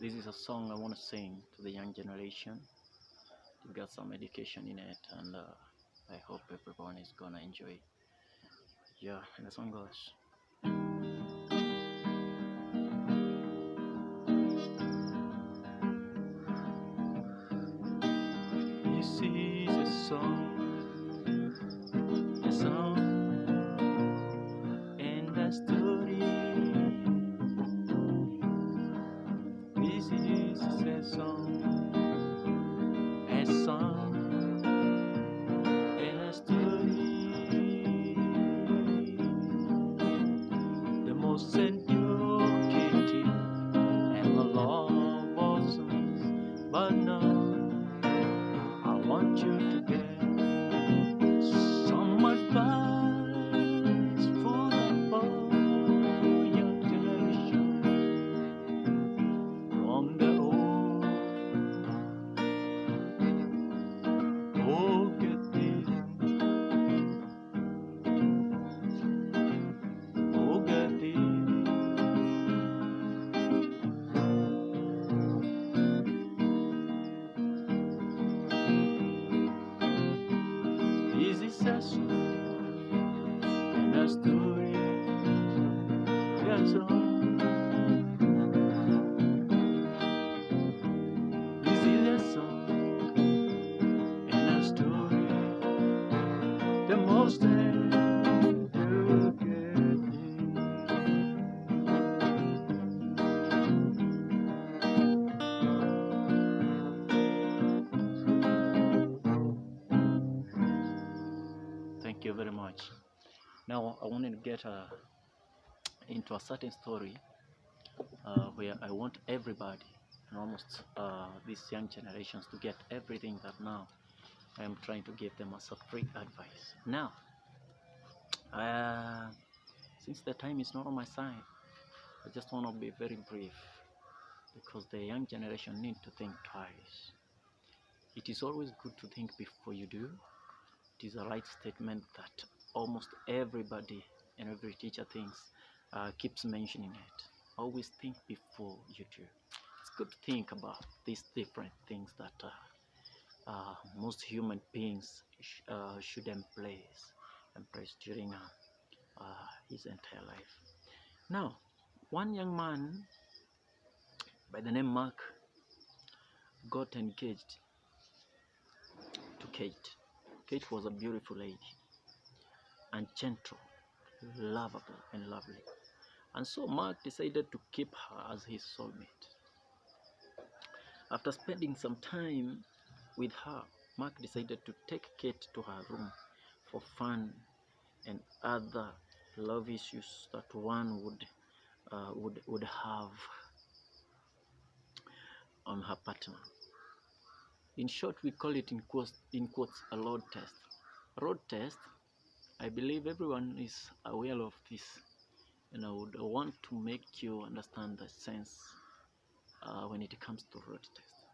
This is a song I want to sing to the young generation. It got some education in it, and I hope everyone is gonna enjoy it. Yeah, and the song goes. This is a song and a story. This is a song and a story. The most educated and the love of songs, but now I want you to get some advice for the whole young generation, from the old get this, old get this. This is a song and a story. Yes, this is a song and a story. The most educated. Thank you very much. Now I wanted to get into a certain story where I want everybody and almost these young generations to get everything that now I am trying to give them as a free advice. Now, since the time is not on my side, I just want to be very brief because the young generation need to think twice. It is always good to think before you do. It is a right statement that almost everybody and every teacher keeps mentioning it. Always think before you do. It's good to think about these different things that most human beings should embrace during his entire life. Now, one young man by the name Mark got engaged to Kate. Kate was a beautiful lady and gentle, lovable and lovely. And so Mark decided to keep her as his soulmate. After spending some time with her, Mark decided to take Kate to her room for fun and other love issues that one would have on her partner. In short, we call it in quotes a road test. Road test, I believe everyone is aware of this, and I would want to make you understand the sense when it comes to road test.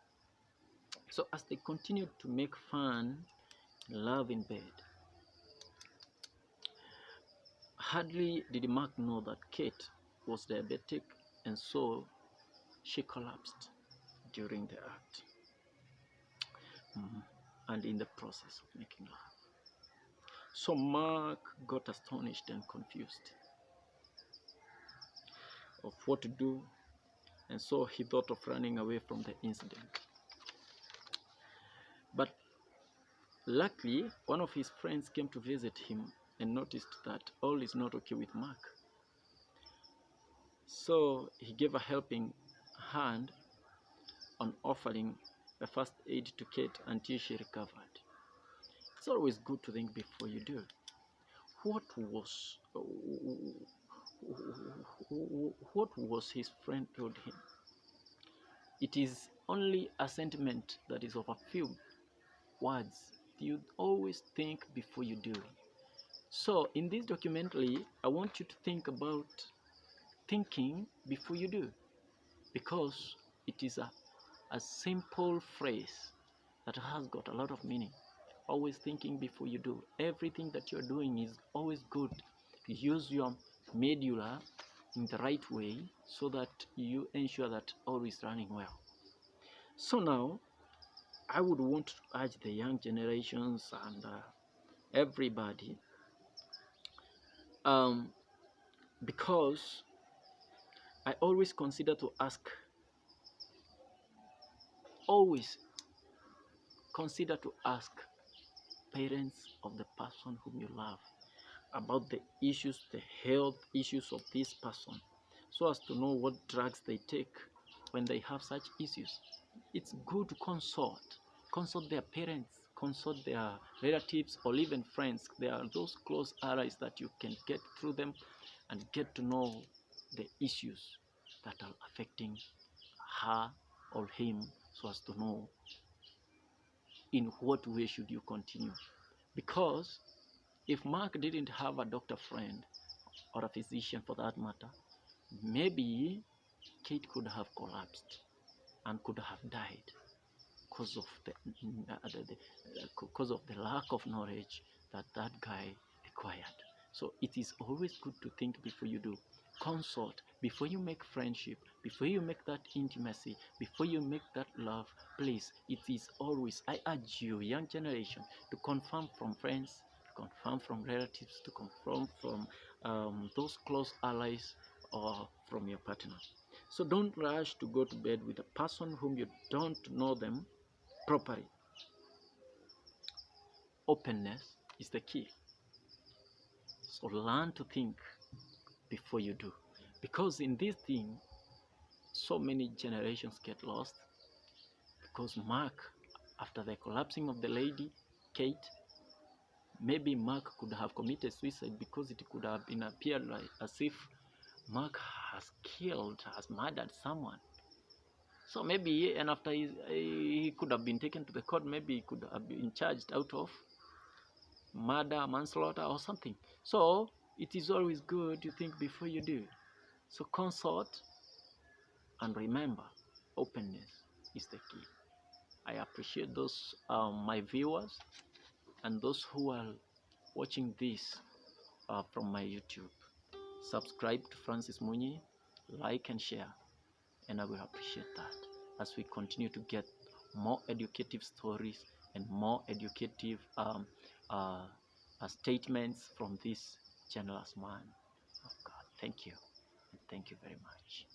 So as they continued to make fun, love in bed, hardly did Mark know that Kate was diabetic, and so she collapsed during the act and in the process of making love. So Mark got astonished and confused of what to do, and so he thought of running away from the incident. But luckily, one of his friends came to visit him and noticed that all is not okay with Mark. So he gave a helping hand on offering the first aid to Kate until she recovered. It's always good to think before you do. What was his friend told him? It is only a sentiment that is of a few words. You always think before you do. So in this documentary, I want you to think about thinking before you do, because it is a simple phrase that has got a lot of meaning. Always thinking before you do. Everything that you're doing is always good. Use your medulla in the right way so that you ensure that all is running well. So now, I would want to urge the young generations and everybody, because I always consider to ask, always consider to ask parents of the person whom you love about the issues, the health issues of this person, so as to know what drugs they take when they have such issues. It's good to consult their parents, consult their relatives, or even friends. There are those close allies that you can get through them and get to know the issues that are affecting her or him, so as to know in what way should you continue. Because if Mark didn't have a doctor friend or a physician for that matter, maybe Kate could have collapsed and could have died because of the lack of knowledge that that guy acquired. So it is always good to think before you do. Consult before you make friendship, before you make that intimacy, before you make that love. Please, it is always, I urge you, young generation, to confirm from friends, to confirm from relatives, to confirm from those close allies or from your partner. So don't rush to go to bed with a person whom you don't know them properly. Openness is the key. So learn to think before you do. Because in this thing, so many generations get lost. Because Mark, after the collapsing of the lady, Kate, maybe Mark could have committed suicide because it could have been appeared like as if Mark has murdered someone. So maybe, and after he could have been taken to the court, maybe he could have been charged out of murder, manslaughter, or something. So it is always good to think before you do. So consult and remember, openness is the key. I appreciate those my viewers and those who are watching this from my YouTube. Subscribe to Francis Munyi, like and share, and I will appreciate that as we continue to get more educative stories and more educative statements from this generous man of God. Thank you, and thank you very much.